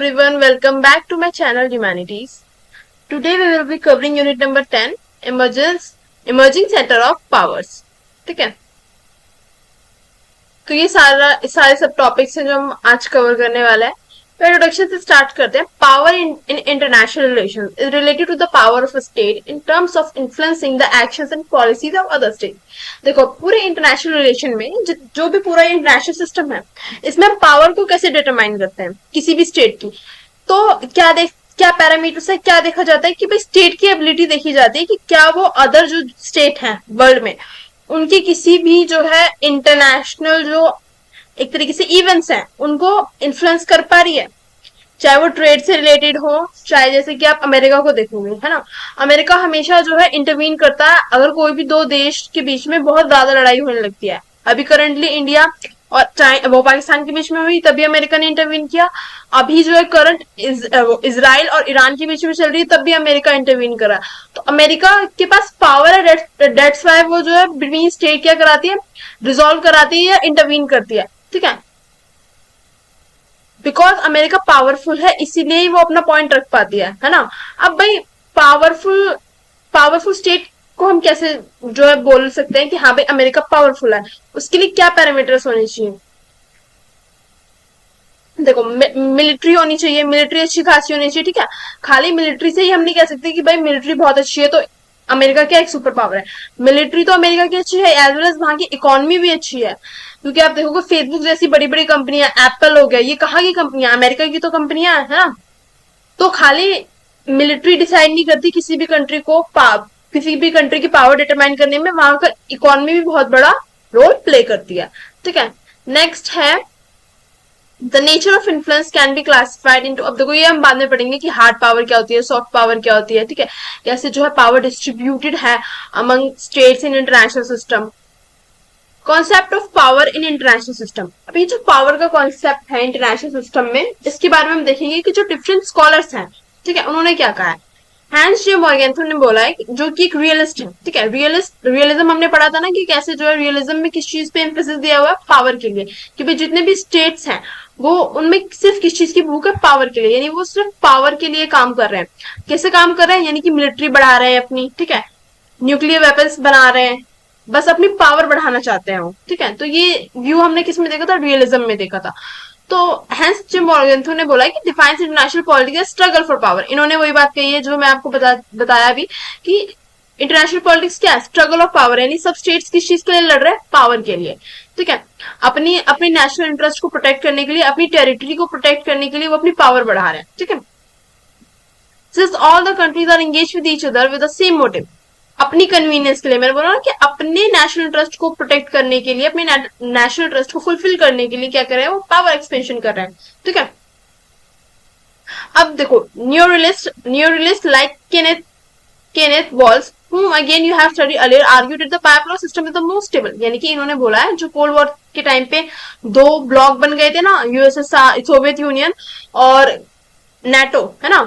everyone, welcome back to my channel Humanities. Today we will be covering unit number 10, Emerging Center of Powers. ठीक है, तो ये सारे सब टॉपिक्स हैं जो हम आज कवर करने वाले हैं। तो इंट्रोडक्शन से स्टार्ट करते हैं। Power in international relations is related to the power of a state in terms of influencing the actions and policies of other state. देखो, पूरे इंटरनेशनल रिलेशन में जो भी पूरा इंटरनेशनल सिस्टम है, इसमें हम पावर को कैसे डिटरमाइन करते हैं किसी भी स्टेट की। तो क्या पैरामीटर से क्या देखा जाता है कि भाई स्टेट की एबिलिटी देखी जाती है कि क्या वो अदर जो स्टेट है वर्ल्ड में, उनकी किसी भी जो है इंटरनेशनल जो एक तरीके से इवेंट्स हैं उनको इन्फ्लुएंस कर पा रही है, चाहे वो ट्रेड से रिलेटेड हो, चाहे जैसे कि आप अमेरिका को देखोगे, है ना। अमेरिका हमेशा जो है इंटरवीन करता है अगर कोई भी दो देश के बीच में बहुत ज्यादा लड़ाई होने लगती है। अभी करंटली इंडिया और वो पाकिस्तान के बीच में हुई, तभी अमेरिका ने इंटरवीन किया। अभी जो है करंट इसराइल और ईरान के बीच में चल रही है, तब भी अमेरिका इंटरवीन करा। तो अमेरिका के पास पावर है, डेट्स वाई वो जो है बिटवीन स्टेट क्या कराती है, रिजोल्व कराती है या इंटरवीन करती है। ठीक है, बिकॉज अमेरिका पावरफुल है इसीलिए ही वो अपना पॉइंट रख पाती है ना। अब भाई पावरफुल स्टेट को हम कैसे जो है बोल सकते हैं कि हाँ भाई अमेरिका पावरफुल है, उसके लिए क्या पैरामीटर्स होने चाहिए। देखो, मिलिट्री होनी चाहिए, मिलिट्री अच्छी खासी होनी चाहिए। ठीक है, खाली मिलिट्री से ही हम नहीं कह सकते कि भाई मिलिट्री बहुत अच्छी है तो अमेरिका क्या एक सुपर पावर है। मिलिट्री तो अमेरिका की अच्छी है, एज वेल एज वहां की इकोनॉमी भी अच्छी है। क्योंकि आप देखोगे फेसबुक जैसी बड़ी बड़ी कंपनियां, एप्पल हो गया, ये कहाँ की कंपनियां, अमेरिका की तो कंपनियां है ना। तो खाली मिलिट्री डिसाइड नहीं करती किसी भी कंट्री को, किसी भी कंट्री की पावर डिटरमाइन करने में, वहां का इकोनॉमी भी बहुत बड़ा रोल प्ले करती है। ठीक है, नेक्स्ट है the nature of influence can be classified into. अब देखो ये हम बाद में पढ़ेंगे कि हार्ड पावर क्या होती है, सॉफ्ट पावर क्या होती है। ठीक है, कैसे जो है पावर डिस्ट्रीब्यूटेड है among states in international system. Concept of power in international system. अभी जो पावर का कॉन्सेप्ट है इंटरनेशनल सिस्टम में, इसके बारे में हम देखेंगे कि जो डिफरेंट स्कॉलर्स हैं, ठीक है, उन्होंने क्या कहा है। हैंस जे मॉर्गेंथन ने बोला है जो कि एक रियलिस्ट है। ठीक है, रियलिज्म हमने पढ़ा था ना कि कैसे जो है रियलिज्म में किस चीज पे एम्फेसिस दिया हुआ है, पावर के लिए, कि भाई जितने भी स्टेट्स हैं वो उनमें सिर्फ किस चीज की भूख है, पावर के लिए, यानी वो सिर्फ पावर के लिए काम कर रहे हैं। कैसे काम कर रहे हैं, यानी कि मिलिट्री बढ़ा रहे हैं अपनी, ठीक है, न्यूक्लियर वेपन्स बना रहे हैं, बस अपनी पावर बढ़ाना चाहते हैं वो। ठीक है, तो ये व्यू हमने किस में देखा था, रियलिज्म में देखा था। तो हेंस जिम मॉर्गेंथन ने बोला कि defines international politics struggle for power. इन्होंने वही बात कही है जो मैं आपको बताया भी कि इंटरनेशनल पॉलिटिक्स क्या है, स्ट्रगल ऑफ पावर, यानी सब स्टेट्स किस चीज के लिए लड़ रहे हैं, पावर के लिए। ठीक है, अपनी अपनी नेशनल इंटरेस्ट को प्रोटेक्ट करने के लिए, अपनी टेरिटरी को प्रोटेक्ट करने के लिए वो अपनी पावर बढ़ा रहे हैं। ठीक है, since all the countries are engage with each other with the same motive, अपनी कन्वीनियंस के लिए, मैंने बोला ना कि अपने नेशनल इंटरेस्ट को प्रोटेक्ट करने के लिए, अपने नेशनल इंटरेस्ट को फुलफिल करने के लिए क्या कर रहे हैं, वो पावर एक्सपेंशन कर रहे हैं। ठीक है, अब देखो neorealist like Kenneth Waltz whom again you have studied earlier argued that the bipolar system is the most stable। यानी कि इन्होंने बोला है जो कोल्ड वॉर के टाइम पे दो ब्लॉक बन गए थे ना, यूएसएसआर, सोवियत यूनियन और नेटो, है ना,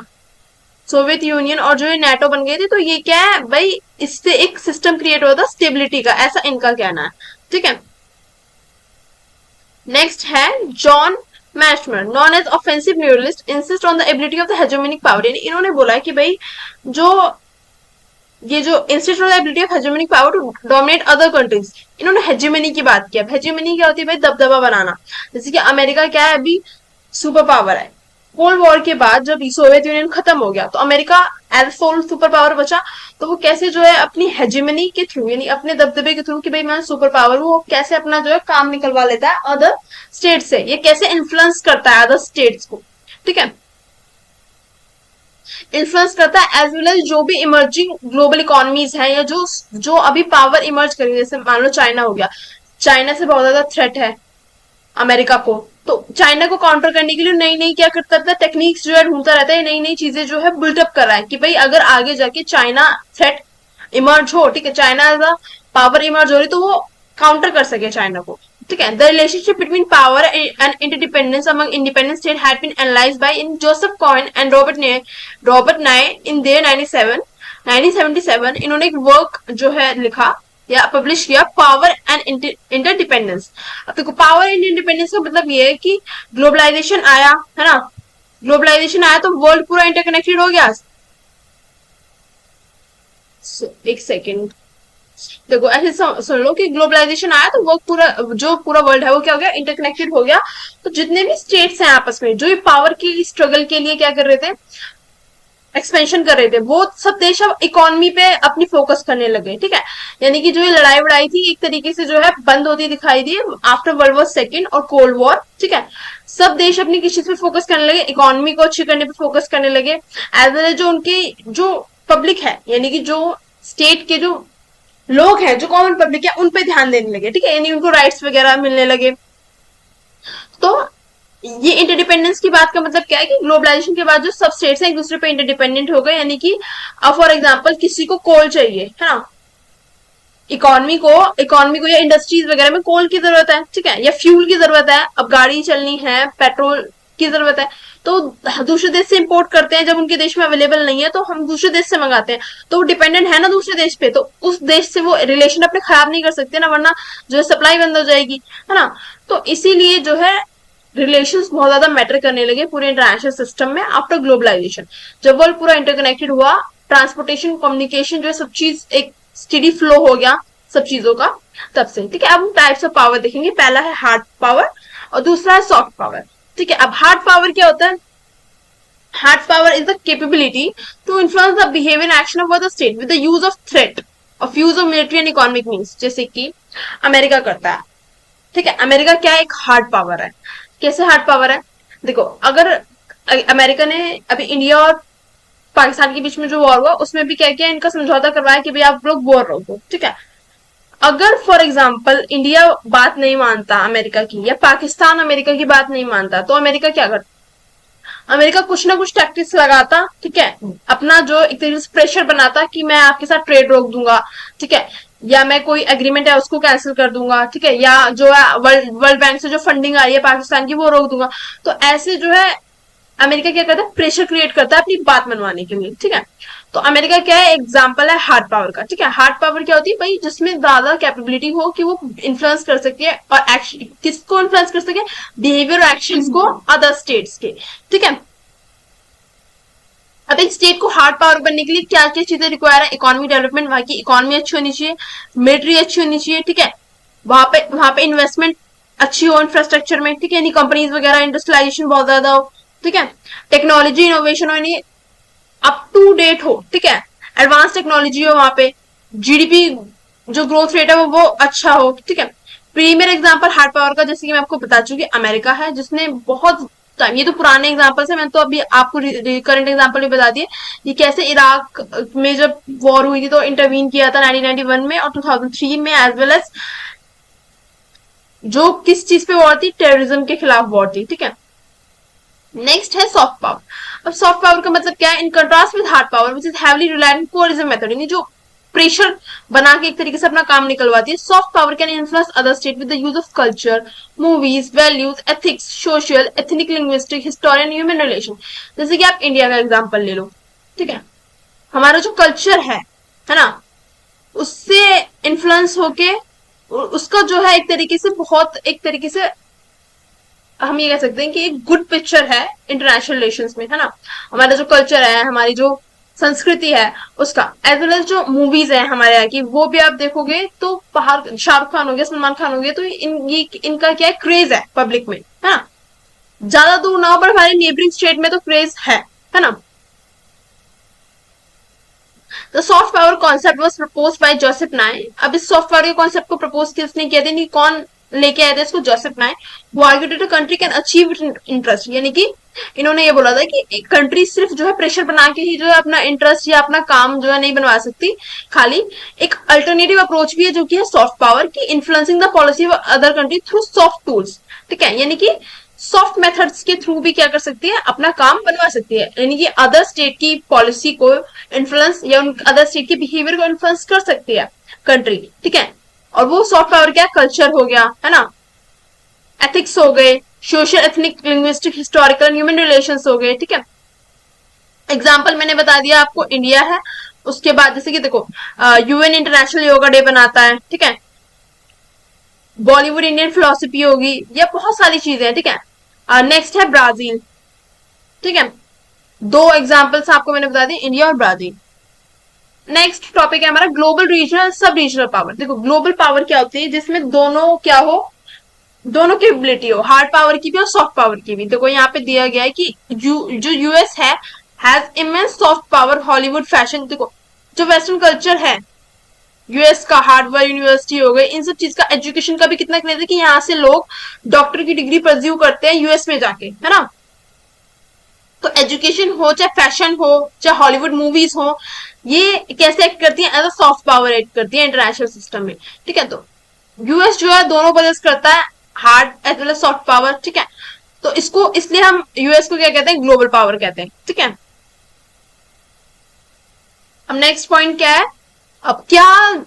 सोवियत यूनियन और जो ये नेटो बन गए थे, तो ये क्या है भाई, इससे एक सिस्टम क्रिएट होता स्टेबिलिटी का, ऐसा इनका कहना है। ठीक है, नेक्स्ट है John Mearsheimer, known as offensive neorealist, insist on the ability of the hegemonic power. इन्होंने बोला है कि भाई ये जो institute of ability of hegemonic power to dominate other countries, इन्होंने हेजेमनी की बात किया। हेजेमनी क्या होती है भाई, दबदबा बनाना। जैसे कि अमेरिका क्या है, अभी सुपर पावर है। कोल्ड वॉर के बाद जब सोवियत यूनियन खत्म हो गया तो America as sole super power बचा, तो वो कैसे जो है अपनी हेजेमनी के थ्रू, यानी अपने दबदबे के थ्रू कि भाई मैं सुपर पावर हूँ, वो कैसे अपना जो है काम निकलवा लेता है अदर स्टेट से, ये कैसे इन्फ्लुएंस करता है अदर स्टेट्स को। ठीक है, इन्फ्लुएंस करता है एज वेल एज जो भी इमर्जिंग ग्लोबल इकोनॉमीज है, या जो अभी पावर इमर्ज करेंगे, जैसे मान लो चाइना हो गया, चाइना से बहुत ज्यादा थ्रेट है अमेरिका को, तो चाइना को काउंटर करने के लिए नई नई क्या करता रहता है, टेक्निक्स जो है ढूंढता रहता है, नई नई चीजें जो है बिल्टअप कर रहा है कि भाई अगर आगे जाके चाइना थ्रेट इमर्ज हो, ठीक है, China as a power emerge हो रही, तो वो काउंटर कर सके चाइना को। ठीक है, the relationship between power and interdependence among independent state had been analysed by in Joseph Keohane and Robert Nye in there 1977। इन्होंने एक वर्क जो है लिखा या पब्लिश किया, पावर एंड इंटरडिपेंडेंस। अब देखो पावर एंड इंडिपेंडेंस का मतलब ये है कि ग्लोबलाइजेशन आया, है ना, ग्लोबलाइजेशन आया तो वर्ल्ड पूरा इंटरकनेक्टेड हो गया। एक सेकेंड, देखो ऐसे सुन लो कि ग्लोबलाइजेशन आया तो वो पूरा, जो पूरा वर्ल्ड है वो क्या हो गया, इंटरकनेक्टेड हो गया। तो जितने भी स्टेट्स हैं आपस में जो ये पावर की स्ट्रगल के लिए क्या कर रहे थे, एक्सपेंशन कर रहे थे, वो सब देश अब इकोनॉमी पे अपनी फोकस करने लगे, ठीक है। यानी कि जो ये लड़ाई वड़ाई थी एक तरीके से जो है बंद होती दिखाई दी आफ्टर वर्ल्ड वॉर सेकेंड और कोल्ड वॉर, ठीक है। सब देश अपनी किस चीज पे फोकस करने लगे, इकोनॉमी को अच्छी करने पे फोकस करने लगे, एज वेल एज जो उनकी जो पब्लिक है, यानी कि जो स्टेट के जो लोग हैं, जो कॉमन पब्लिक है, उन पे ध्यान देने लगे, ठीक है, यानी उनको राइट्स वगैरह मिलने लगे। तो ये इंटरडिपेंडेंस की बात का मतलब क्या है कि ग्लोबलाइजेशन के बाद जो सब स्टेट्स हैं एक दूसरे पे इंटरडिपेंडेंट हो गए, यानी कि अब फॉर एग्जांपल किसी को कोल चाहिए है ना, इकोनॉमी को या इंडस्ट्रीज वगैरह में कोल की जरूरत है, ठीक है, या फ्यूल की जरूरत है, अब गाड़ी चलनी है, पेट्रोल की जरूरत है, तो दूसरे देश से इंपोर्ट करते हैं, जब उनके देश में अवेलेबल नहीं है तो हम दूसरे देश से मंगाते हैं, तो वो डिपेंडेंट है ना दूसरे देश पे, तो उस देश से वो रिलेशन अपने खराब नहीं कर सकते ना, वरना जो है सप्लाई बंद हो जाएगी, है ना। तो इसीलिए जो है रिलेशंस बहुत ज्यादा मैटर करने लगे पूरे इंटरनेशनल सिस्टम में आफ्टर ग्लोबलाइजेशन। जब वर्ल्ड पूरा इंटरकनेक्टेड हुआ, ट्रांसपोर्टेशन कम्युनिकेशन जो है सब चीज एक स्टेडी फ्लो हो गया सब चीजों का, तब से, ठीक है। अब हम टाइप्स ऑफ पावर देखेंगे, पहला है हार्ड पावर और दूसरा है सॉफ्ट पावर, ठीक है। अब हार्ड पावर क्या होता है, hard power is the capability to influence the behaviour and action of the state with the use of threat of use of military and economic means, जैसे कि अमेरिका करता है, ठीक है। अमेरिका क्या एक हार्ड पावर है, कैसे हार्ड पावर है, देखो अगर अमेरिका ने अभी इंडिया और पाकिस्तान के बीच में जो वॉर हुआ उसमें भी क्या किया, इनका समझौता करवाया कि भाई आप लोग वॉर रोको, ठीक है। अगर फॉर एग्जाम्पल इंडिया बात नहीं मानता अमेरिका की, या पाकिस्तान अमेरिका की बात नहीं मानता, तो अमेरिका क्या करता, अमेरिका कुछ ना कुछ टैक्टिक्स लगाता, ठीक है, अपना जो एक तरीके से प्रेशर बनाता कि मैं आपके साथ ट्रेड रोक दूंगा, ठीक है, या मैं कोई एग्रीमेंट है उसको कैंसिल कर दूंगा, ठीक है, या जो है वर्ल्ड बैंक से जो फंडिंग आ रही है पाकिस्तान की वो रोक दूंगा। तो ऐसे जो है अमेरिका क्या करता है, प्रेशर क्रिएट करता है अपनी बात मनवाने के लिए, ठीक है। तो अमेरिका क्या है, एग्जाम्पल है हार्ड पावर का, ठीक है। हार्ड पावर क्या होती है भाई, जिसमें ज्यादा कैपेबिलिटी हो कि वो इन्फ्लुएंस कर सके, और एक्शन किसको इन्फ्लुएंस कर सके, बिहेवियर और एक्शंस को अदर स्टेट्स के, ठीक है। अब एक स्टेट को हार्ड पावर बनने के लिए क्या क्या चीजें रिक्वायर है, इकोनॉमी डेवलपमेंट, वहां की इकोनॉमी अच्छी होनी चाहिए, मिलिट्री अच्छी होनी चाहिए, ठीक है, वहां पे इन्वेस्टमेंट अच्छी हो इंफ्रास्ट्रक्चर में, ठीक है, यानी कंपनीज वगैरह इंडस्ट्रियलाइजेशन बहुत ज्यादा हो, ठीक है, टेक्नोलॉजी इनोवेशन हो, यानी अप टू डेट हो, ठीक है, एडवांस टेक्नोलॉजी हो वहां पे, जीडीपी जो ग्रोथ रेट है वो अच्छा हो, ठीक है। प्रीमियर एग्जांपल हार्ड पावर का जैसे कि मैं आपको बता चुकी अमेरिका है, जिसने बहुत टाइम, ये तो पुराने एग्जांपल्स है, मैंने तो अभी आपको करंट एग्जांपल भी बता दिए, ये कैसे इराक में जब वॉर हुई थी तो इंटरवीन किया था 1991 में और 2003 में, एज वेल एज जो किस चीज पे वॉर थी, टेररिज्म के खिलाफ वॉर थी, ठीक है। नेक्स्ट है सॉफ्ट पावर। अब सॉफ्ट पावर का मतलब क्या है, in contrast with hard power which is heavily reliant coercion method, यानी जो प्रेशर बना के एक तरीके से अपना काम निकलवाती है। Soft power can influence other state with the use of culture, movies, values, ethics, social, ethnic, linguistic, historian, human relation. जैसे कि आप इंडिया का एग्जाम्पल ले लो, ठीक है, हमारा जो कल्चर है ना, उससे इन्फ्लुएंस होके उसका जो है एक तरीके से बहुत एक तरीके से हम ये कह सकते हैं कि एक गुड पिक्चर है इंटरनेशनल रिलेशंस में, है ना। हमारा जो कल्चर है, हमारी जो संस्कृति है उसका, एज वेल एज जो मूवीज है हमारे यहाँ की, वो भी आप देखोगे तो बाहर शाहरुख खान हो गया, सलमान खान हो गया, तो इनका क्या है, क्रेज है पब्लिक में, है ना। ज्यादा दूर ना हो पर हमारे नेबरिंग स्टेट में तो क्रेज है ना। The soft power concept was propose by Joseph नाय। अब इस सॉफ्ट पावर के कॉन्सेप्ट को प्रपोज किसने किया था, कौन लेके आए थे इसको, जोसेफ नाय। वो argued country can achieve interest, यानी कि इन्होंने ये बोला था कि एक कंट्री सिर्फ जो है प्रेशर बना के ही जो है अपना इंटरेस्ट या अपना काम जो है नहीं बनवा सकती, खाली एक अल्टरनेटिव अप्रोच भी है जो कि है सॉफ्ट पावर की, influencing the policy of other country through soft tools, ठीक है, यानी कि सॉफ्ट मेथड्स के थ्रू भी क्या कर सकती है, अपना काम बनवा सकती है, यानी कि अदर स्टेट की पॉलिसी को इन्फ्लुएंस या अदर स्टेट के बिहेवियर को इन्फ्लुएंस कर सकती है कंट्री, ठीक है। और वो सॉफ्ट पावर क्या, कल्चर हो गया, है ना, एथिक्स हो गए, social, ethnic, linguistic, historical, human relations हो गए, ठीक है। एग्जाम्पल मैंने बता दिया आपको, इंडिया है। उसके बाद जैसे कि देखो यूएन इंटरनेशनल योगा डे बनाता है, ठीक है, बॉलीवुड इंडियन फिलोसफी होगी, या बहुत सारी चीजें हैं, ठीक है। नेक्स्ट है ब्राजील। ठीक है, दो एग्जाम्पल्स आपको मैंने बता दी, इंडिया और ब्राजील। नेक्स्ट टॉपिक है हमारा ग्लोबल रीजनल सब रीजनल पावर। देखो ग्लोबल पावर क्या होती है, जिसमें दोनों क्या हो, दोनों की एबिलिटी हो, हार्ड पावर की भी और सॉफ्ट पावर की भी। देखो यहाँ पे दिया गया है कि जो यूएस है has immense soft power, Hollywood fashion. देखो जो वेस्टर्न कल्चर है, यूएस का हार्वर्ड यूनिवर्सिटी हो गई, इन सब चीज का एजुकेशन का भी कितना क्रेज है कि यहाँ से लोग डॉक्टर की डिग्री परस्यू करते हैं यूएस में जाके, है ना। तो एजुकेशन हो चाहे फैशन हो चाहे हॉलीवुड मूवीज हो, ये कैसे एक्ट करती है, as a soft power act करती है इंटरनेशनल सिस्टम में। ठीक है, तो यूएस जो है दोनों पजेस करता है, hard as well as soft power. ठीक है, तो इसको इसलिए हम यूएस को क्या कहते हैं, ग्लोबल पावर कहते हैं। ठीक है, अब नेक्स्ट पॉइंट क्या है, अब क्या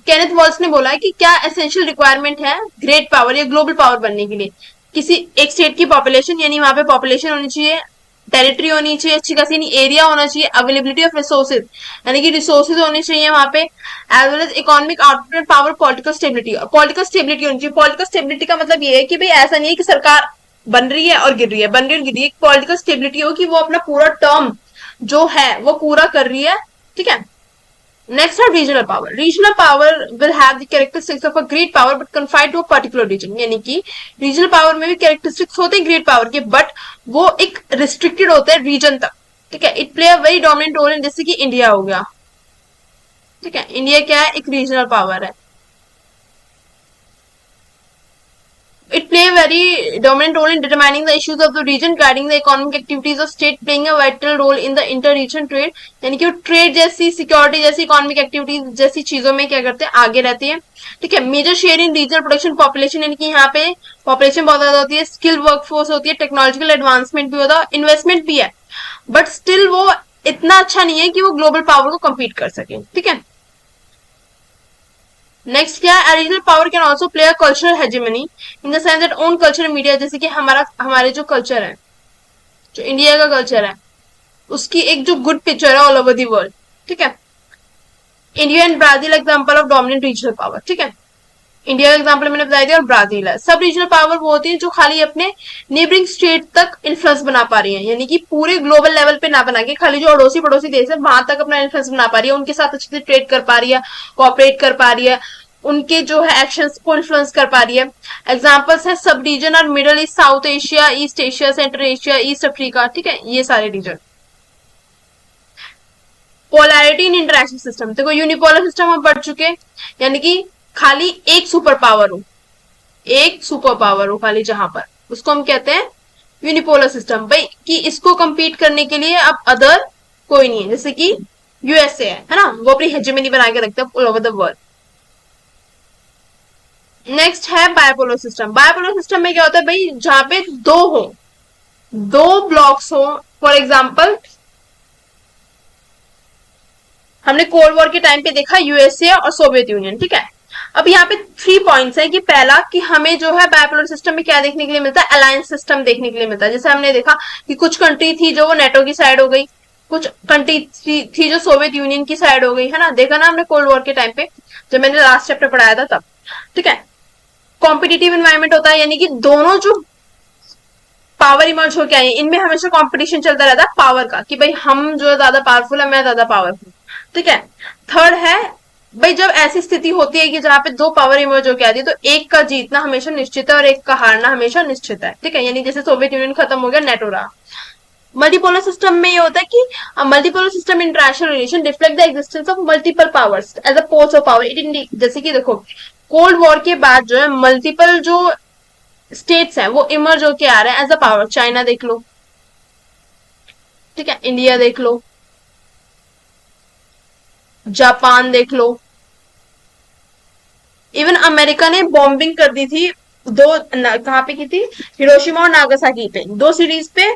केनेथ वॉल्स ने बोला है कि क्या एसेंशियल रिक्वायरमेंट है ग्रेट पावर या ग्लोबल पावर बनने के लिए। किसी एक स्टेट की पॉपुलेशन, यानी वहां पे पॉपुलेशन होनी चाहिए, टेरिटरी होनी चाहिए अच्छी खासी, एरिया होना चाहिए, अवेलेबिलिटी ऑफ रिसोर्सेज यानी कि रिसोर्सेज होने चाहिए वहां पे, as well as economic output and power, political stability. Political stability होनी चाहिए। पॉलिटिकल स्टेबिलिटी का मतलब ये है कि भाई ऐसा नहीं है कि सरकार बन रही है और गिर रही है, बन रही है और गिर रही है। पॉलिटिकल स्टेबिलिटी हो कि वो अपना पूरा टर्म जो है वो पूरा कर रही है। ठीक है, next are regional power. Regional power will have the characteristics of a great power but confined to a particular region. यानी कि regional power में भी characteristics होते हैं great power के, but वो एक restricted होते हैं region तक। ठीक है, it play a very dominant role in, जैसे कि इंडिया हो गया। ठीक है, इंडिया क्या है, एक regional power है। It play a very dominant role in determining the issues of the region, guiding the economic activities of state, playing a vital role in the inter-region trade। यानी कि वो ट्रेड जैसी, security जैसी, economic activities जैसी चीजों में क्या करते हैं, आगे रहती है। ठीक है, major share in regional production population, यानी कि यहाँ पे पॉपुलेशन बहुत ज्यादा होती है, स्किल वर्कफोर्स होती है, टेक्नोलॉजिकल एडवांसमेंट भी होता है, इन्वेस्टमेंट भी है, बट स्टिल वो इतना अच्छा नहीं है कि वो ग्लोबल पावर को कम्पीट कर सके। ठीक है, नेक्स्ट क्या है, regional power can also play a cultural hegemony in the sense that own culture media. जैसे कि हमारे जो कल्चर है, जो इंडिया का कल्चर है, उसकी एक जो गुड पिक्चर है ऑल ओवर दी वर्ल्ड। ठीक है, India and Brazil example of dominant regional power. ठीक है, इंडिया का एग्जांपल मैंने बताया दिया और ब्राजील है। सब रीजनल पावर वो होती है जो खाली अपने नेबरिंग स्टेट तक इन्फ्लुएंस बना पा रही है, यानी कि पूरे ग्लोबल लेवल पे ना बना के खाली जो अड़ोसी पड़ोसी देश है वहां तक अपना इन्फ्लुएंस बना पा रही है, उनके साथ अच्छे से ट्रेड कर पा रही है, कोऑपरेट कर पा रही है, उनके जो है एक्शंस को इन्फ्लुएंस कर पा रही है। एग्जांपल्स है सब रीजन और Middle East, South Asia, East Asia, Central Asia, East Africa. ठीक है, ये सारे region. Polarity in international system, देखो यूनिपोलर सिस्टम हम पढ़ चुके हैं, यानी कि खाली एक सुपर पावर हो, एक सुपर पावर हो खाली, जहां पर उसको हम कहते हैं यूनिपोलर सिस्टम। भाई कि इसको कंपीट करने के लिए अब अदर कोई नहीं है, जैसे कि यूएसए है ना, वो अपनी हेजेमनी बना के रखते हैं all over the world. Next है बायपोलर सिस्टम। बायपोलर सिस्टम में क्या होता है भाई, जहां पे दो हो, दो ब्लॉक्स हो। फॉर एग्जाम्पल हमने कोल्ड वॉर के टाइम पे देखा यूएसए और सोवियत यूनियन। ठीक है, अब यहाँ पे 3 पॉइंट्स है कि पहला कि हमें जो है बायपोलर सिस्टम में क्या देखने के लिए मिलता है, अलायंस सिस्टम देखने के लिए मिलता है। जैसे हमने देखा कि कुछ कंट्री थी जो वो नेटो की साइड हो गई, कुछ कंट्री थी जो सोवियत यूनियन की साइड हो गई, है ना, देखा ना हमने कोल्ड वॉर के टाइम पे जब मैंने लास्ट चैप्टर पढ़ाया था तब। ठीक है, कॉम्पिटिटिव एनवायरमेंट होता है, यानी कि दोनों जो पावर इमर्ज होकर आई, इनमें हमेशा कंपटीशन चलता रहता है पावर का, कि भाई हम जो ज्यादा पावरफुल है, मैं ज्यादा पावरफुल। ठीक है, थर्ड है भाई जब ऐसी स्थिति होती है कि जहां पे दो पावर इमर्ज होकर आती है, तो एक का जीतना हमेशा निश्चित है और एक का हारना हमेशा निश्चित है। ठीक है, यानी जैसे सोवियत यूनियन खत्म हो गया, नेटो रहा। मल्टीपोलर सिस्टम में ये होता है कि multipolar system international relation reflect the existence of multiple powers as a poles of power. It, जैसे कि देखो कोल्ड वॉर के बाद जो है मल्टीपल जो स्टेट्स हैं वो इमर्ज होके आ रहे हैं एज अ पावर। चाइना देख लो, ठीक है, इंडिया देख लो, जापान देख लो, इवन अमेरिका ने बॉम्बिंग कर दी थी दो, कहां पे की थी, हिरोशिमा और नागासाकी पे, दो सिटीज पे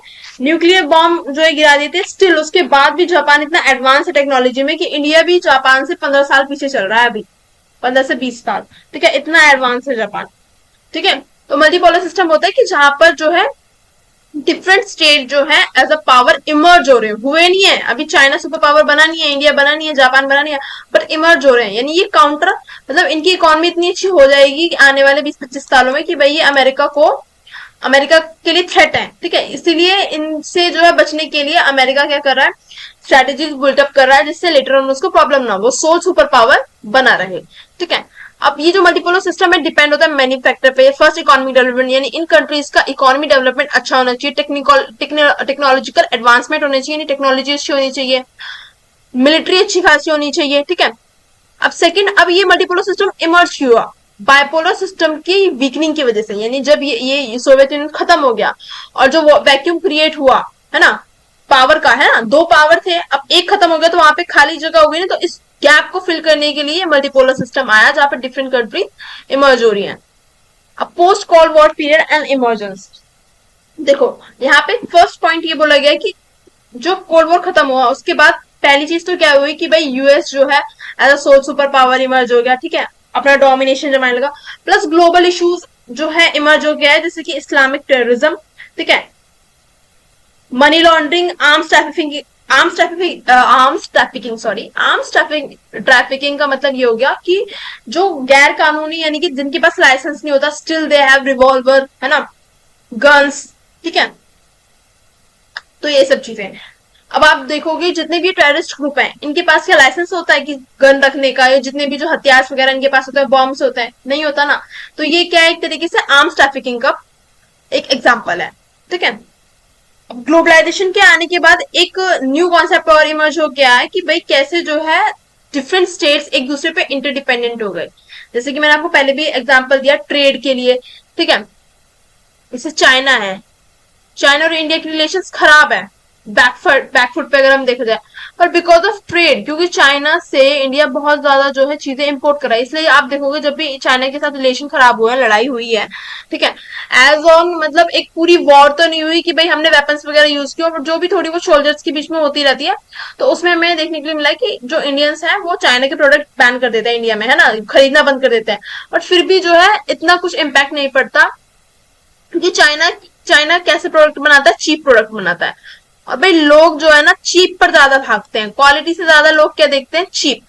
न्यूक्लियर बॉम्ब जो है गिरा दी थी। स्टिल उसके बाद भी जापान इतना एडवांस है टेक्नोलॉजी में कि इंडिया भी जापान से 15 साल पीछे चल रहा है अभी, 15 से 20 साल। ठीक है, इतना एडवांस है जापान। ठीक है, तो मल्टीपोलर सिस्टम होता है कि जहां पर जो है डिफरेंट स्टेट जो है एज अ पावर इमर्ज हो रहे हैं, हुए नहीं है अभी, चाइना सुपर पावर बना नहीं है, इंडिया बना नहीं है, जापान बना नहीं है, बट इमर्ज हो रहे हैं। यानी ये काउंटर, मतलब इनकी इकोनॉमी इतनी अच्छी हो जाएगी कि आने वाले 20-25 सालों में कि भाई ये अमेरिका को अमेरिका के लिए थ्रेट है, ठीक है। इसीलिए इनसे जो है बचने के लिए अमेरिका क्या कर रहा है, स्ट्रेटेजीज बिल्डअप कर रहा है, जिससे लेटर ऑन उसको प्रॉब्लम ना हो, वो सोल सुपर पावर बना रहे, ठीक है। अब ये जो मल्टीपोलर सिस्टम है डिपेंड होता है मैनी फैक्टर पे। फर्स्ट इकोनॉमिक डेवलपमेंट, यानी इन कंट्रीज का इकोनॉमी डेवलपमेंट अच्छा होना चाहिए, टेक्नोलॉजिकल एडवांसमेंट होनी चाहिए, टेक्नोलॉजी अच्छी होनी चाहिए, मिलिट्री अच्छी खासी होनी चाहिए, ठीक है। अब सेकंड, अब ये मल्टीपोलर सिस्टम इमर्ज हुआ बाइपोलर सिस्टम की वीकनिंग की वजह से, यानी जब ये सोवियत यूनियन खत्म हो गया और जो वैक्यूम क्रिएट हुआ है ना पावर का, है ना, दो पावर थे, अब एक खत्म हो गया तो वहां पे खाली जगह हो गई ना, तो इस गैप को फिल करने के लिए मल्टीपोलर सिस्टम आया जहां पे डिफरेंट कंट्री इमर्ज हो रही है। अब post cold war period and emergence, देखो यहाँ पे फर्स्ट पॉइंट ये बोला गया कि जो कोल्ड वॉर खत्म हुआ उसके बाद पहली चीज तो क्या हुई कि भाई यूएस जो है as a sole super power emerge हो गया, ठीक है, अपना डोमिनेशन जमाने लगा। प्लस ग्लोबल इश्यूज जो है इमर्ज हो गया है, जैसे कि इस्लामिक टेररिज्म, ठीक है, मनी लॉन्ड्रिंग, आर्म्स ट्रैफिकिंग का मतलब ये हो गया कि जो गैर कानूनी, यानी कि जिनके पास लाइसेंस नहीं होता, स्टिल दे हैव रिवॉल्वर, है ना, गन्स, ठीक है। तो ये सब चीजें, अब आप देखोगे जितने भी टेररिस्ट ग्रुप हैं इनके पास क्या लाइसेंस होता है कि गन रखने का, या जितने भी जो हथियार वगैरह इनके पास होता है, बॉम्ब्स होते हैं, नहीं होता ना। तो ये क्या है, एक तरीके से आर्म्स ट्रैफिकिंग का एक एग्जाम्पल है, ठीक है। अब ग्लोबलाइजेशन के आने के बाद एक न्यू कॉन्सेप्ट और इमर्ज हो गया है कि भाई कैसे जो है डिफरेंट स्टेट्स एक दूसरे पे इंटरडिपेंडेंट हो गए। जैसे कि मैंने आपको पहले भी एग्जाम्पल दिया ट्रेड के लिए, ठीक है, जैसे चाइना है, चाइना और इंडिया के रिलेशन खराब है, बैकफुट पे अगर हम देखा जाए, पर बिकॉज ऑफ ट्रेड, क्योंकि चाइना से इंडिया बहुत ज्यादा जो है चीजें इंपोर्ट कर रहा है, इसलिए आप देखोगे जब भी चाइना के साथ रिलेशन खराब हुआ है, लड़ाई हुई है, ठीक है, एज ऑन मतलब एक पूरी वॉर तो नहीं हुई कि भाई हमने वेपन्स वगैरह यूज किया, और जो भी थोड़ी बहुत सोल्जर्स के बीच में होती रहती है, तो उसमें हमें देखने के लिए मिला कि जो इंडियंस हैं वो चाइना के प्रोडक्ट बैन कर देते हैं इंडिया में, है ना, खरीदना बंद कर देते हैं, बट फिर भी जो है इतना कुछ इम्पैक्ट नहीं पड़ता, क्योंकि चाइना चाइना कैसे प्रोडक्ट बनाता है, चीप प्रोडक्ट बनाता है। और भाई लोग जो है ना चीप पर ज्यादा भागते हैं, क्वालिटी से ज्यादा लोग क्या देखते हैं, चीप।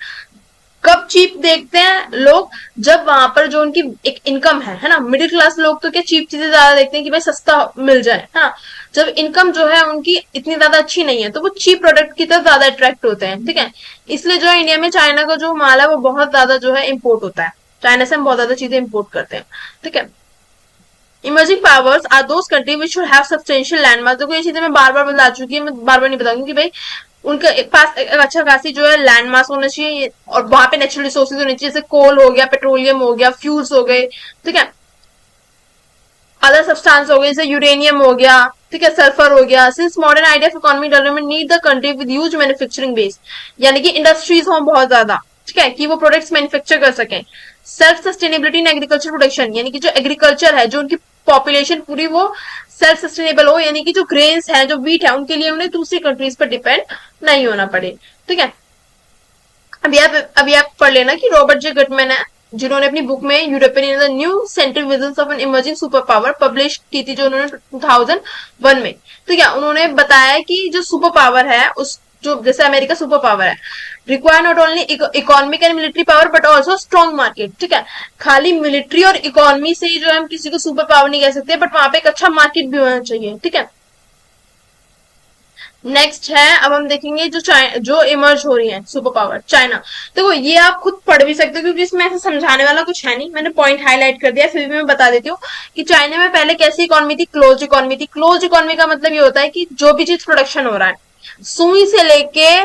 कब चीप देखते हैं लोग, जब वहां पर जो उनकी एक इनकम है ना, मिडिल क्लास लोग तो क्या चीप चीजें ज्यादा देखते हैं कि भाई सस्ता मिल जाए, है ना। जब इनकम जो है उनकी इतनी ज्यादा अच्छी नहीं है तो वो चीप प्रोडक्ट की तरफ ज्यादा अट्रैक्ट होते हैं, ठीक है। इसलिए जो है इंडिया में चाइना का जो माल है वो बहुत ज्यादा जो है इम्पोर्ट होता है, चाइना से हम बहुत ज्यादा चीजें इम्पोर्ट करते हैं, ठीक है। Emerging powers are those country which should have substantial landmark, देखो ये चीजें मैं बार बार बता चुकी है, मैं बार बार नहीं बताऊंगी कि भाई उनके पास एक अच्छा खासी जो है लैंडमार्क होना चाहिए, और वहां पे नेचुरल रिसोर्सेज होने चाहिए, जैसे कोल हो गया, पेट्रोलियम हो गया, फ्यूल्स हो गए, ठीक है, अदर सब्सटेंस हो गए जैसे यूरेनियम हो गया, ठीक है, सल्फर हो गया। Since modern idea of economic development need the country with huge manufacturing base, यानी कि इंडस्ट्रीज हो बहुत ज्यादा, ठीक है, कि वो प्रोडक्ट्स मैन्युफैक्चर कर सकें। Self sustainability in agriculture production, यानी कि जो एग्रीकल्चर है, जो उनकी पॉपुलेशन पूरी वो सेल्फ सस्टेनेबल हो, यानी कि जो ग्रेन्स है, जो वीट है, उनके लिए उन्हें दूसरी कंट्रीज पर डिपेंड नहीं होना पड़े, ठीक है। अभी आप पढ़ लेना कि रॉबर्ट जे गटमैन है, जिन्होंने अपनी बुक में European the new central visions of an emerging super power publish की थी, जो उन्होंने 2001 में, तो क्या उन्होंने बताया कि जो सुपर पावर है, उस जो जैसे अमेरिका सुपर पावर है, require not only economic and military power but also strong market, ठीक है। खाली मिलिट्री और इकोनॉमी से ही जो है हम किसी को सुपर पावर नहीं कह सकते, बट वहां पे एक अच्छा मार्केट भी होना चाहिए, ठीक है। नेक्स्ट है, अब हम देखेंगे जो इमर्ज हो रही है सुपर पावर, चाइना। देखो ये आप खुद पढ़ भी सकते हो, क्योंकि इसमें ऐसा समझाने वाला कुछ है नहीं, मैंने पॉइंट हाईलाइट कर दिया, फिर भी मैं बता देती हूँ कि चाइना में पहले कैसी इकोनॉमी थी, क्लोज इकोनॉमी थी। क्लोज इकोनॉमी का मतलब ये होता है कि जो भी चीज प्रोडक्शन हो रहा है, सुई से लेके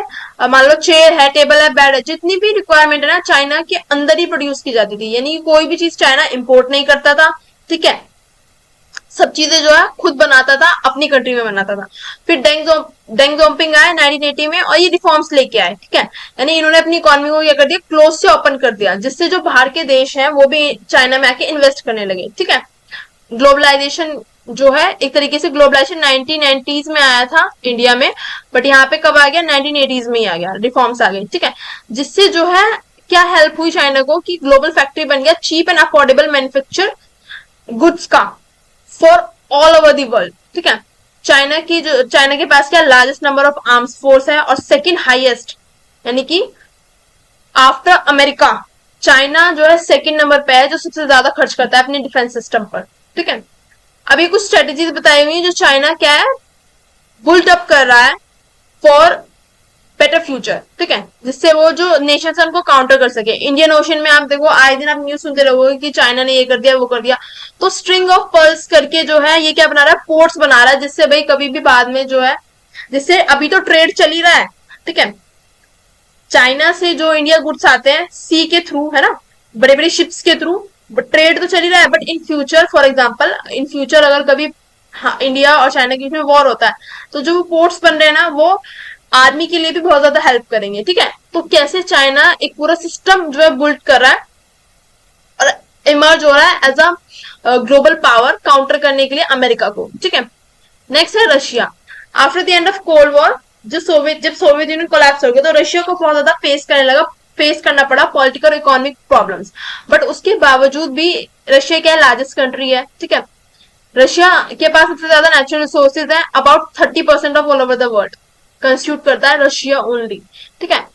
मान लो चेयर है, टेबल है, बेड है, जितनी भी रिक्वायरमेंट है ना, चाइना के अंदर ही प्रोड्यूस की जाती थी, यानी कोई भी चीज चाइना इंपोर्ट नहीं करता था, ठीक है। सब चीजें जो है खुद बनाता था, अपनी कंट्री में बनाता था। फिर डेंग जोपिंग आए 1980 में, और ये रिफॉर्म्स लेके आए, ठीक है, यानी इन्होंने अपनी इकोनॉमी को क्या कर दिया, क्लोज से ओपन कर दिया, जिससे जो बाहर के देश हैं वो भी चाइना में आके इन्वेस्ट करने लगे, ठीक है। ग्लोबलाइजेशन जो है, एक तरीके से ग्लोबलाइजेशन 1990s में आया था इंडिया में, बट यहाँ पे कब आ गया, 1980s में ही आ गया, रिफॉर्म्स आ गई, ठीक है। जिससे जो है क्या हेल्प हुई चाइना को कि ग्लोबल फैक्ट्री बन गया, cheap and affordable manufacture goods का for all over the world, ठीक है। चाइना के पास क्या largest number of arms force है, और सेकंड हाईएस्ट, यानी कि आफ्टर अमेरिका चाइना जो है सेकंड नंबर पे है, जो सबसे ज्यादा खर्च करता है अपने डिफेंस सिस्टम पर, ठीक है। अभी कुछ स्ट्रेटेजीज बताई हुई है जो चाइना क्या है बुल्ड अप कर रहा है फॉर बेटर फ्यूचर, ठीक है, जिससे वो जो नेशन है उनको काउंटर कर सके। इंडियन ओशन में आप देखो आए दिन आप न्यूज सुनते रहोगे कि चाइना ने ये कर दिया वो कर दिया। तो स्ट्रिंग ऑफ पर्ल्स करके जो है ये क्या बना रहा है, पोर्ट्स बना रहा है, जिससे भाई कभी भी बाद में जो है, जिससे अभी तो ट्रेड चल ही रहा है, ठीक है, चाइना से जो इंडिया गुड्स आते हैं सी के थ्रू, है ना, बड़े बड़े शिप्स के थ्रू, ट्रेड तो चल ही रहा है, but in future for example in future अगर कभी, हाँ, इंडिया और चाइना के बीच में वॉर होता है तो जो पोर्ट्स बन रहे हैं ना वो आर्मी के लिए भी बहुत ज्यादा हेल्प करेंगे, ठीक है। तो कैसे चाइना एक पूरा सिस्टम जो है बिल्ड कर रहा है और इमर्ज हो रहा है as a global power counter करने के लिए अमेरिका को, ठीक है। नेक्स्ट है Russia. After the end of cold war, जब सोवियत यूनियन कोलैप्स हो गया तो रशिया को बहुत ज्यादा फेस करना पड़ा पॉलिटिकल और इकोनॉमिक प्रॉब्लम्स। बट उसके बावजूद भी रशिया क्या लार्जेस्ट कंट्री है, ठीक है, रशिया के पास सबसे ज्यादा नेचुरल रिसोर्सेज है, about 30% of all over the world constitute करता है रशिया ओनली, ठीक है।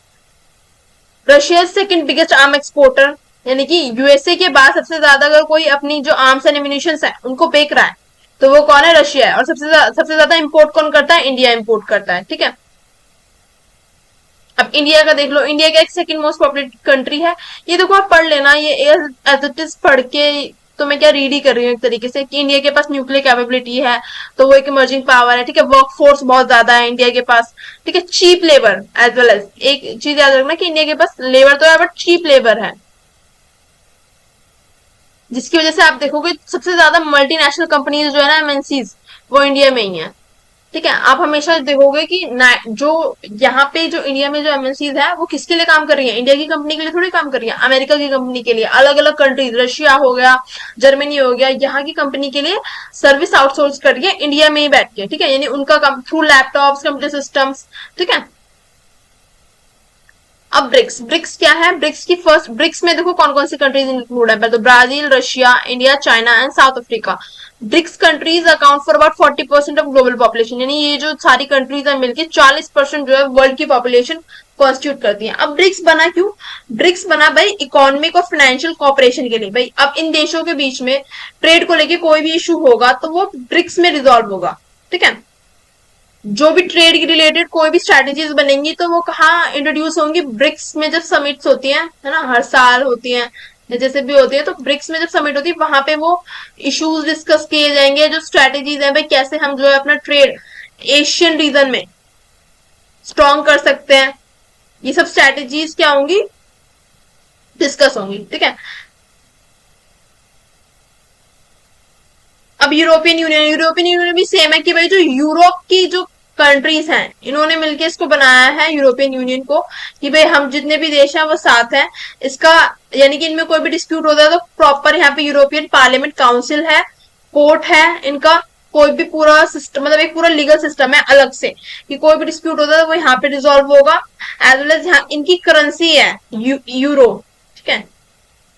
Russia second biggest arm exporter, यानी कि यूएसए के बाद सबसे ज्यादा अगर कोई अपनी जो आर्म्स एंड एम्यूनिशन है उनको बेच रहा है तो वो कौन है, रशिया है। और सबसे ज्यादा इंपोर्ट कौन करता है, इंडिया इंपोर्ट करता है, ठीक है। अब इंडिया का देख लो, इंडिया का एक सेकंड मोस्ट पॉपुलेटेड कंट्री है। ये देखो आप पढ़ लेना, ये एज इट इज पढ़ के तो मैं क्या रीड ही कर रही हूँ एक तरीके से, कि इंडिया के पास न्यूक्लियर कैपेबिलिटी है, तो वो एक इमर्जिंग पावर है, ठीक है। वर्क फोर्स बहुत ज्यादा है इंडिया के पास, ठीक है। Cheap labour as well as, एक चीज याद रखना कि इंडिया के पास लेबर तो है बट चीप लेबर है, जिसकी वजह से आप देखोगे सबसे ज्यादा मल्टीनेशनल कंपनीज जो है ना, एमएनसीज, वो इंडिया में ही है, ठीक है। आप हमेशा देखोगे कि जो यहाँ पे जो इंडिया में जो एमएनसीज है वो किसके लिए काम कर रही है, इंडिया की कंपनी के लिए थोड़ी काम कर रही है, अमेरिका की कंपनी के लिए, अलग अलग कंट्रीज, रशिया हो गया, जर्मनी हो गया, यहाँ की कंपनी के लिए सर्विस आउटसोर्स कर रही है इंडिया में ही बैठ के, ठीक है। यानी उनका थ्रू लैपटॉप्स, कंप्यूटर सिस्टम्स, ठीक है। अब ब्रिक्स, ब्रिक्स क्या है, ब्रिक्स की फर्स्ट, ब्रिक्स में देखो कौन कौन सी कंट्रीज इंक्लूड है, तो Brazil, Russia, India, China and South Africa. BRICS countries account for about 40% of global population, यानी ये जो सारी कंट्रीज है मिलकर 40% जो है वर्ल्ड की पॉपुलेशन कॉन्स्टिट्यूट करती है। अब ब्रिक्स बना क्यों, ब्रिक्स बना भाई इकोनॉमिक और फाइनेंशियल कॉपरेशन के लिए। भाई अब इन देशों के बीच में ट्रेड को लेके कोई भी इशू होगा तो वो ब्रिक्स में रिजॉल्व होगा, ठीक है। जो भी ट्रेड के रिलेटेड कोई भी स्ट्रेटेजीज बनेंगी तो वो कहाँ इंट्रोड्यूस होंगी, ब्रिक्स में जब समिट्स होती हैं, है ना, हर साल होती हैं या जैसे भी होती है, तो ब्रिक्स में जब समिट होती है वहां पे वो इश्यूज डिस्कस किए जाएंगे, जो स्ट्रेटेजीज हैं भाई कैसे हम जो है अपना ट्रेड एशियन रीजन में स्ट्रॉन्ग कर सकते हैं, ये सब स्ट्रेटेजीज क्या होंगी, डिस्कस होंगी, ठीक है। अब यूरोपियन यूनियन भी सेम है कि भाई जो यूरोप की जो कंट्रीज हैं इन्होंने मिलकर इसको बनाया है यूरोपियन यूनियन को, कि भाई हम जितने भी देश हैं वो साथ हैं इसका, यानी कि इनमें कोई भी डिस्प्यूट होता है तो प्रॉपर यहाँ पे यूरोपियन पार्लियामेंट काउंसिल है, कोर्ट है इनका, कोई भी पूरा सिस्टम, मतलब एक पूरा लीगल सिस्टम है अलग से, कि कोई भी डिस्प्यूट होता है तो वो यहाँ पे रिजोल्व होगा। एज वेल एज यहाँ इनकी करेंसी है यूरो, ठीक है,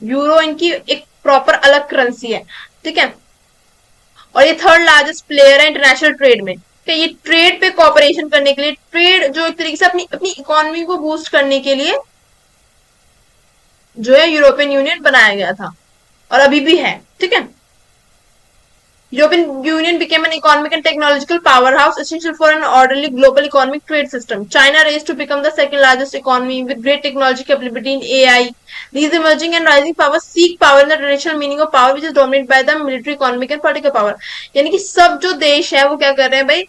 यूरो इनकी एक प्रॉपर अलग करेंसी है, ठीक है। और ये थर्ड लार्जेस्ट प्लेयर है इंटरनेशनल ट्रेड में, तो ये ट्रेड पे कॉपरेशन करने के लिए, ट्रेड जो एक तरीके से अपनी अपनी इकोनॉमी को बूस्ट करने के लिए जो है यूरोपियन यूनियन बनाया गया था और अभी भी है, ठीक है। European Union became an economic and technological powerhouse essential for an orderly global economic trade system. China raced to become the second largest economy with great technology capability in AI. These emerging and rising powers seek power in the traditional meaning of power which is dominated by the military, economic and political power. यानी कि सब जो देश है वो क्या कर रहे हैं भाई,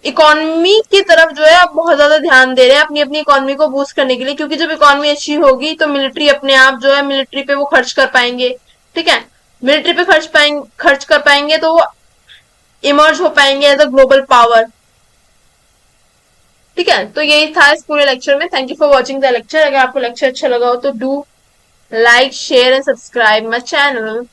इकोनॉमी की तरफ जो है अब बहुत ज्यादा ध्यान दे रहे हैं अपनी अपनी इकोनॉमी को बूस्ट करने के लिए, क्योंकि जब इकोनॉमी अच्छी होगी तो मिलिट्री अपने आप जो है मिलिट्री पे वो खर्च कर पाएंगे, ठीक है। मिलिट्री पे खर्च कर पाएंगे तो वो इमर्ज हो पाएंगे एज अ ग्लोबल पावर, ठीक है। तो यही था इस पूरे लेक्चर में। Thank you for watching the lecture. अगर आपको लेक्चर अच्छा लगा हो तो do like share and subscribe my channel.